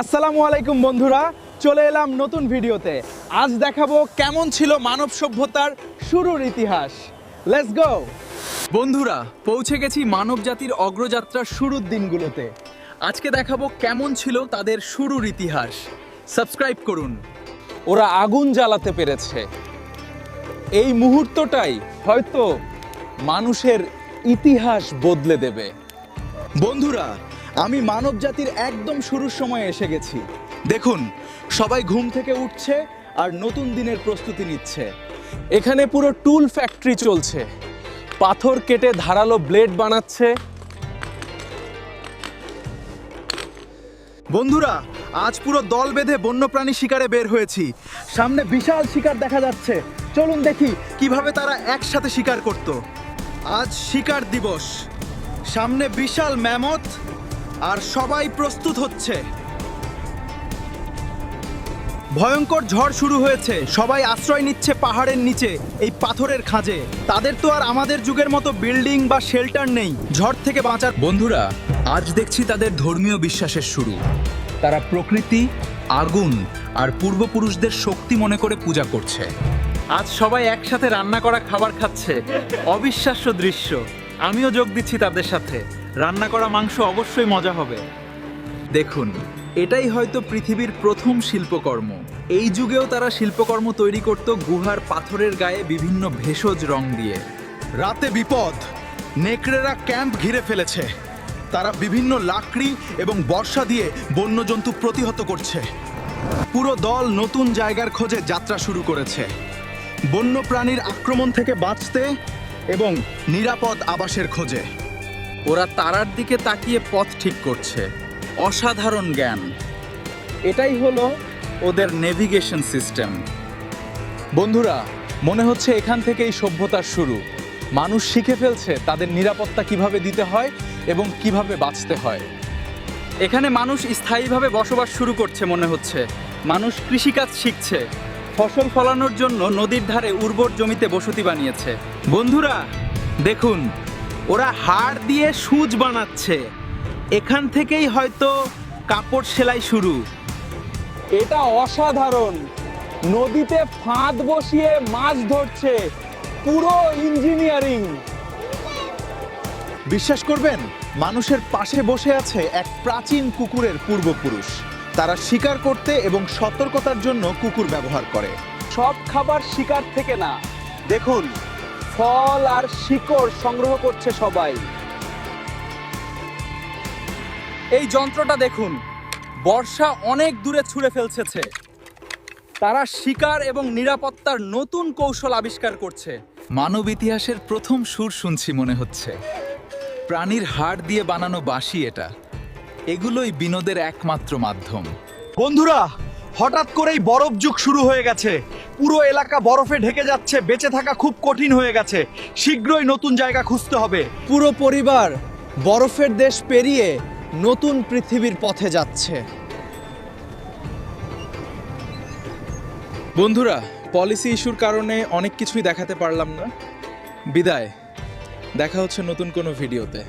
আসসালামু আলাইকুম বন্ধুরা, চলে এলাম নতুন ভিডিওতে। আজ দেখাবো কেমন ছিল মানব সভ্যতার শুরুর ইতিহাস। Let's go. বন্ধুরা, পৌঁছে গেছি মানব জাতির অগ্রযাত্রার শুরুর দিনগুলোতে। আজকে দেখাবো কেমন ছিল তাদের শুরুর ইতিহাস। সাবস্ক্রাইব করুন। ওরা আগুন জ্বালাতে পেরেছে। এই মুহূর্তটাই হয়তো মানুষের ইতিহাস বদলে দেবে। বন্ধুরা, আমি মানব জাতির একদম শুরুর সময় এসে গেছি। দেখুন, সবাই ঘুম থেকে উঠছে আর নতুন দিনের প্রস্তুতি নিচ্ছে। এখানে পুরো টুল ফ্যাক্টরি চলছে। পাথর কেটে ধারালো ব্লেড বানাচ্ছে। বন্ধুরা, আজ পুরো দল বেঁধে বন্যপ্রাণী শিকারে বের হয়েছি। সামনে বিশাল শিকার দেখা যাচ্ছে। চলুন দেখি কিভাবে তারা একসাথে শিকার করত। আজ শিকার দিবস। সামনে বিশাল ম্যামথ আর সবাই প্রস্তুত হচ্ছে। ভয়ঙ্কর ঝড় শুরু হয়েছে। সবাই আশ্রয় নিচ্ছে পাহাড়ের নিচে, এই পাথরের খাঁজে। তাদের তো আর আমাদের যুগের মতো বিল্ডিং বা শেল্টার নেই ঝড় থেকে বাঁচার। বন্ধুরা, আজ দেখছি তাদের ধর্মীয় বিশ্বাসের শুরু। তারা প্রকৃতি, আগুন আর পূর্বপুরুষদের শক্তি মনে করে পূজা করছে। আজ সবাই একসাথে রান্না করা খাবার খাচ্ছে। অবিশ্বাস্য দৃশ্য। আমিও যোগ দিচ্ছি তাদের সাথে। রান্না করা মাংস অবশ্যই মজা হবে। দেখুন, এটাই হয়তো পৃথিবীর প্রথম শিল্পকর্ম। এই যুগেও তারা শিল্পকর্ম তৈরি করত গুহার পাথরের গায়ে বিভিন্ন ভেষজ রং দিয়ে। রাতে বিপদ। নেকড়েরা ক্যাম্প ঘিরে ফেলেছে। তারা বিভিন্ন লাকড়ি এবং বর্ষা দিয়ে বন্যজন্তু প্রতিহত করছে। পুরো দল নতুন জায়গার খোঁজে যাত্রা শুরু করেছে, বন্যপ্রাণীর আক্রমণ থেকে বাঁচতে এবং নিরাপদ আবাসের খোঁজে। ওরা তারার দিকে তাকিয়ে পথ ঠিক করছে। অসাধারণ জ্ঞান। এটাই হলো ওদের নেভিগেশন সিস্টেম। বন্ধুরা, মনে হচ্ছে এখান থেকেই সভ্যতার শুরু। মানুষ শিখে ফেলছে তাদের নিরাপত্তা কিভাবে দিতে হয় এবং কিভাবে বাঁচতে হয়। এখানে মানুষ স্থায়ীভাবে বসবাস শুরু করছে মনে হচ্ছে। মানুষ কৃষিকাজ শিখছে। ফসল ফলানোর জন্য নদীর ধারে উর্বর জমিতে বসতি বানিয়েছে। বন্ধুরা দেখুন, ওরা হাড় দিয়ে সূচ বানাচ্ছে। এখান থেকেই হয়তো কাপড় সেলাই শুরু। এটা অসাধারণ। নদীতে ফাঁদ বসিয়ে মাছ ধরছে। পুরো ইঞ্জিনিয়ারিং। বিশ্বাস করবেন, মানুষের পাশে বসে আছে এক প্রাচীন কুকুরের পূর্বপুরুষ। তারা শিকার করতে এবং সতর্কতার জন্য কুকুর ব্যবহার করে। সব খাবার শিকার থেকে না। দেখুন, ফল আর শিকড় সংগ্রহ করছে সবাই। এই যন্ত্রটা দেখুন, বর্ষা অনেক দূরে ছুঁড়ে ফেলছে। তারা শিকার এবং নিরাপত্তার নতুন কৌশল আবিষ্কার করছে। মানব ইতিহাসের প্রথম সুর শুনছি মনে হচ্ছে। প্রাণীর হাড় দিয়ে বানানো বাঁশি এটা। এগুলোই বিনোদের একমাত্র মাধ্যম। বন্ধুরা, হঠাৎ করেই বরফ যুগ শুরু হয়ে গেছে। পুরো এলাকা বরফে ঢেকে যাচ্ছে। বেঁচে থাকা খুব কঠিন হয়ে গেছে। শীঘ্রই নতুন জায়গা খুঁজতে হবে। পুরো পরিবার বরফের দেশ পেরিয়ে নতুন পৃথিবীর পথে যাচ্ছে। বন্ধুরা, পলিসি ইস্যুর কারণে অনেক কিছুই দেখাতে পারলাম না। বিদায়। দেখা হচ্ছে নতুন কোনো ভিডিওতে।